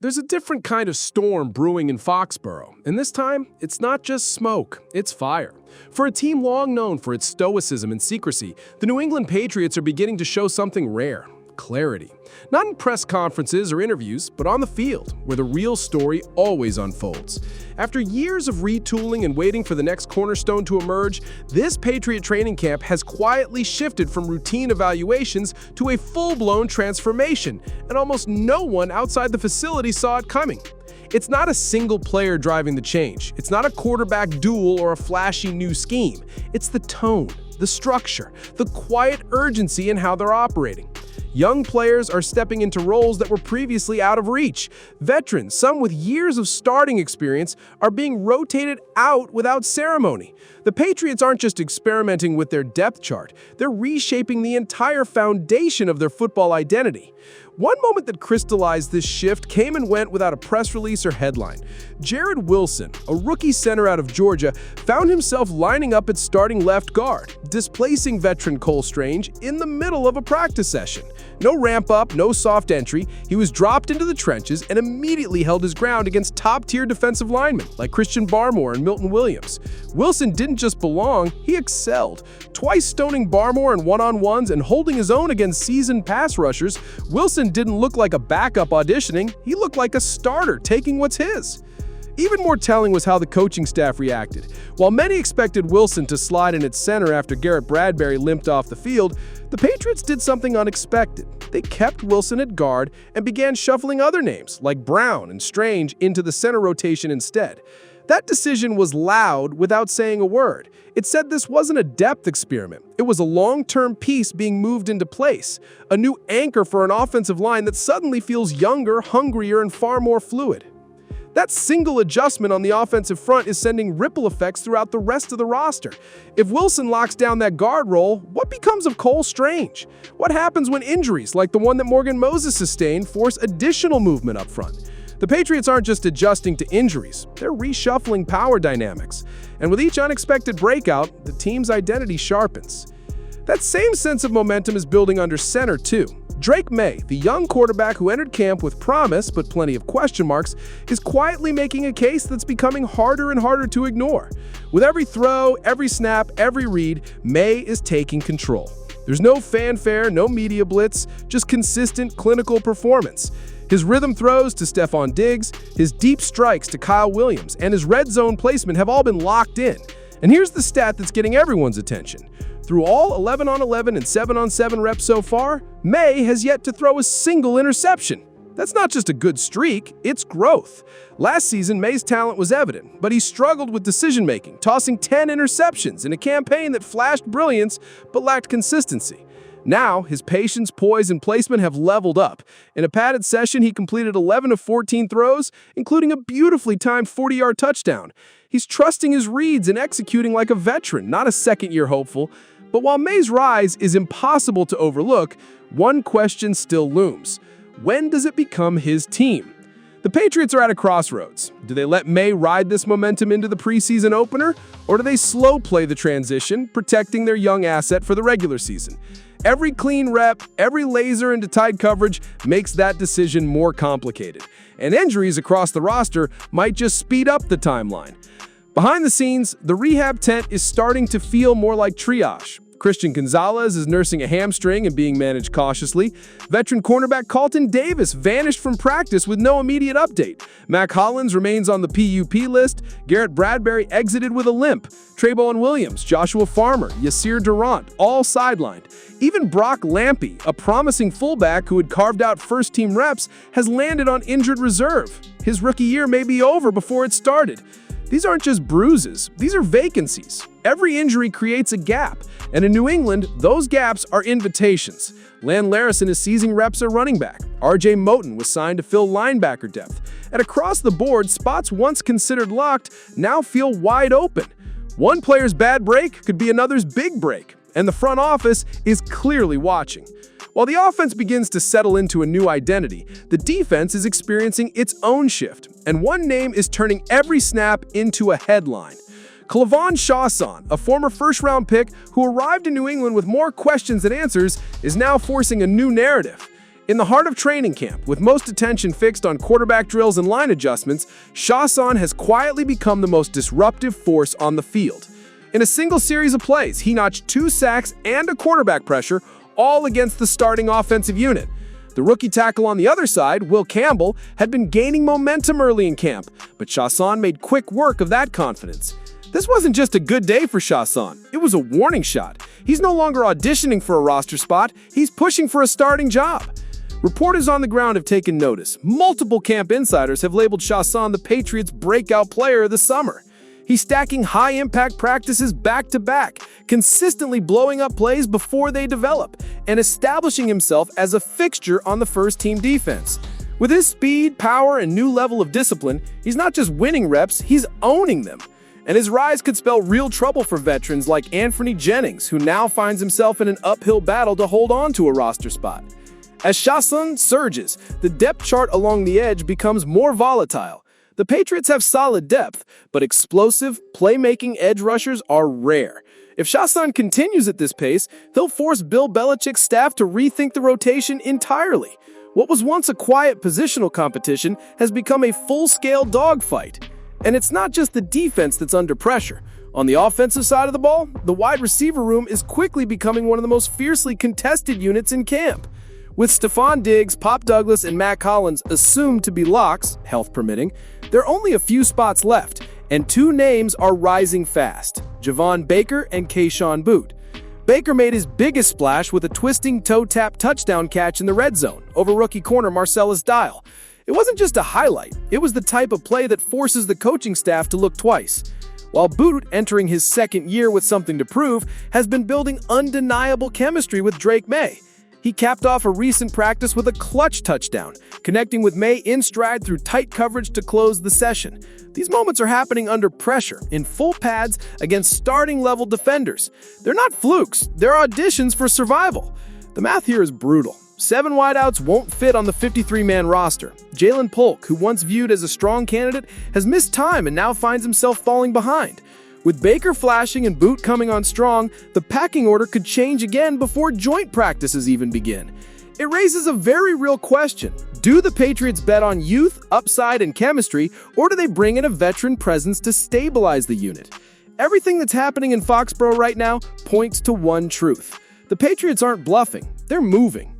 There's a different kind of storm brewing in Foxborough, and this time, it's not just smoke, it's fire. For a team long known for its stoicism and secrecy, the New England Patriots are beginning to show something rare: clarity. Not in press conferences or interviews, but on the field, where the real story always unfolds. After years of retooling and waiting for the next cornerstone to emerge, this Patriot training camp has quietly shifted from routine evaluations to a full-blown transformation, and almost no one outside the facility saw it coming. It's not a single player driving the change. It's not a quarterback duel or a flashy new scheme. It's the tone, the structure, the quiet urgency in how they're operating. Young players are stepping into roles that were previously out of reach. Veterans, some with years of starting experience, are being rotated out without ceremony. The Patriots aren't just experimenting with their depth chart, they're reshaping the entire foundation of their football identity. One moment that crystallized this shift came and went without a press release or headline. Jared Wilson, a rookie center out of Georgia, found himself lining up at starting left guard, displacing veteran Cole Strange in the middle of a practice session. No ramp-up, no soft entry, he was dropped into the trenches and immediately held his ground against top-tier defensive linemen like Christian Barmore and Milton Williams. Wilson didn't just belong, he excelled. Twice stoning Barmore in one-on-ones and holding his own against seasoned pass rushers, Wilson didn't look like a backup auditioning, he looked like a starter taking what's his. Even more telling was how the coaching staff reacted. While many expected Wilson to slide in at center after Garrett Bradbury limped off the field, the Patriots did something unexpected. They kept Wilson at guard and began shuffling other names, like Brown and Strange, into the center rotation instead. That decision was loud without saying a word. It said this wasn't a depth experiment. It was a long-term piece being moved into place, a new anchor for an offensive line that suddenly feels younger, hungrier, and far more fluid. That single adjustment on the offensive front is sending ripple effects throughout the rest of the roster. If Wilson locks down that guard role, what becomes of Cole Strange? What happens when injuries, like the one that Morgan Moses sustained, force additional movement up front? The Patriots aren't just adjusting to injuries, they're reshuffling power dynamics. And with each unexpected breakout, the team's identity sharpens. That same sense of momentum is building under center, too. Drake May, the young quarterback who entered camp with promise but plenty of question marks, is quietly making a case that's becoming harder and harder to ignore. With every throw, every snap, every read, May is taking control. There's no fanfare, no media blitz, just consistent clinical performance. His rhythm throws to Stephon Diggs, his deep strikes to Kyle Williams, and his red zone placement have all been locked in. And here's the stat that's getting everyone's attention. Through all 11-on-11 and 7-on-7 reps so far, May has yet to throw a single interception. That's not just a good streak, it's growth. Last season, May's talent was evident, but he struggled with decision-making, tossing 10 interceptions in a campaign that flashed brilliance but lacked consistency. Now, his patience, poise, and placement have leveled up. In a padded session, he completed 11 of 14 throws, including a beautifully timed 40-yard touchdown. He's trusting his reads and executing like a veteran, not a second-year hopeful. But while May's rise is impossible to overlook, one question still looms. When does it become his team? The Patriots are at a crossroads. Do they let May ride this momentum into the preseason opener, or do they slow play the transition, protecting their young asset for the regular season? Every clean rep, every laser into tight coverage makes that decision more complicated, and injuries across the roster might just speed up the timeline. Behind the scenes, the rehab tent is starting to feel more like triage. Christian Gonzalez is nursing a hamstring and being managed cautiously. Veteran cornerback Carlton Davis vanished from practice with no immediate update. Mac Hollins remains on the PUP list. Garrett Bradbury exited with a limp. Trayvon Williams, Joshua Farmer, Yasir Durant, all sidelined. Even Brock Lampy, a promising fullback who had carved out first-team reps, has landed on injured reserve. His rookie year may be over before it started. These aren't just bruises, these are vacancies. Every injury creates a gap, and in New England, those gaps are invitations. Lan Larison is seizing reps at running back. R.J. Moten was signed to fill linebacker depth. And across the board, spots once considered locked now feel wide open. One player's bad break could be another's big break, and the front office is clearly watching. While the offense begins to settle into a new identity, the defense is experiencing its own shift, and one name is turning every snap into a headline. K'Lavon Chausson, a former first-round pick who arrived in New England with more questions than answers, is now forcing a new narrative. In the heart of training camp, with most attention fixed on quarterback drills and line adjustments, Chausson has quietly become the most disruptive force on the field. In a single series of plays, he notched 2 sacks and a quarterback pressure, all against the starting offensive unit. The rookie tackle on the other side, Will Campbell, had been gaining momentum early in camp, but Chausson made quick work of that confidence. This wasn't just a good day for Chausson, it was a warning shot. He's no longer auditioning for a roster spot, he's pushing for a starting job. Reporters on the ground have taken notice. Multiple camp insiders have labeled Chausson the Patriots' breakout player of the summer. He's stacking high-impact practices back-to-back, consistently blowing up plays before they develop, and establishing himself as a fixture on the first-team defense. With his speed, power, and new level of discipline, he's not just winning reps, he's owning them. And his rise could spell real trouble for veterans like Anthony Jennings, who now finds himself in an uphill battle to hold on to a roster spot. As Chausson surges, the depth chart along the edge becomes more volatile. The Patriots have solid depth, but explosive, playmaking edge rushers are rare. If Chausson continues at this pace, he'll force Bill Belichick's staff to rethink the rotation entirely. What was once a quiet positional competition has become a full-scale dogfight. And it's not just the defense that's under pressure. On the offensive side of the ball, the wide receiver room is quickly becoming one of the most fiercely contested units in camp. With Stephon Diggs, Pop Douglas, and Mack Hollins assumed to be locks, health permitting, there are only a few spots left, and 2 names are rising fast: Javon Baker and Kayshon Boutte. Baker made his biggest splash with a twisting toe-tap touchdown catch in the red zone over rookie corner Marcellus Dial. It wasn't just a highlight, it was the type of play that forces the coaching staff to look twice. While Boutte, entering his second year with something to prove, has been building undeniable chemistry with Drake May. He capped off a recent practice with a clutch touchdown, connecting with May in stride through tight coverage to close the session. These moments are happening under pressure, in full pads, against starting-level defenders. They're not flukes, they're auditions for survival. The math here is brutal. 7 wideouts won't fit on the 53-man roster. Jalen Polk, who once viewed as a strong candidate, has missed time and now finds himself falling behind. With Baker flashing and Boutte coming on strong, the packing order could change again before joint practices even begin. It raises a very real question. Do the Patriots bet on youth, upside, and chemistry, or do they bring in a veteran presence to stabilize the unit? Everything that's happening in Foxborough right now points to one truth. The Patriots aren't bluffing, they're moving.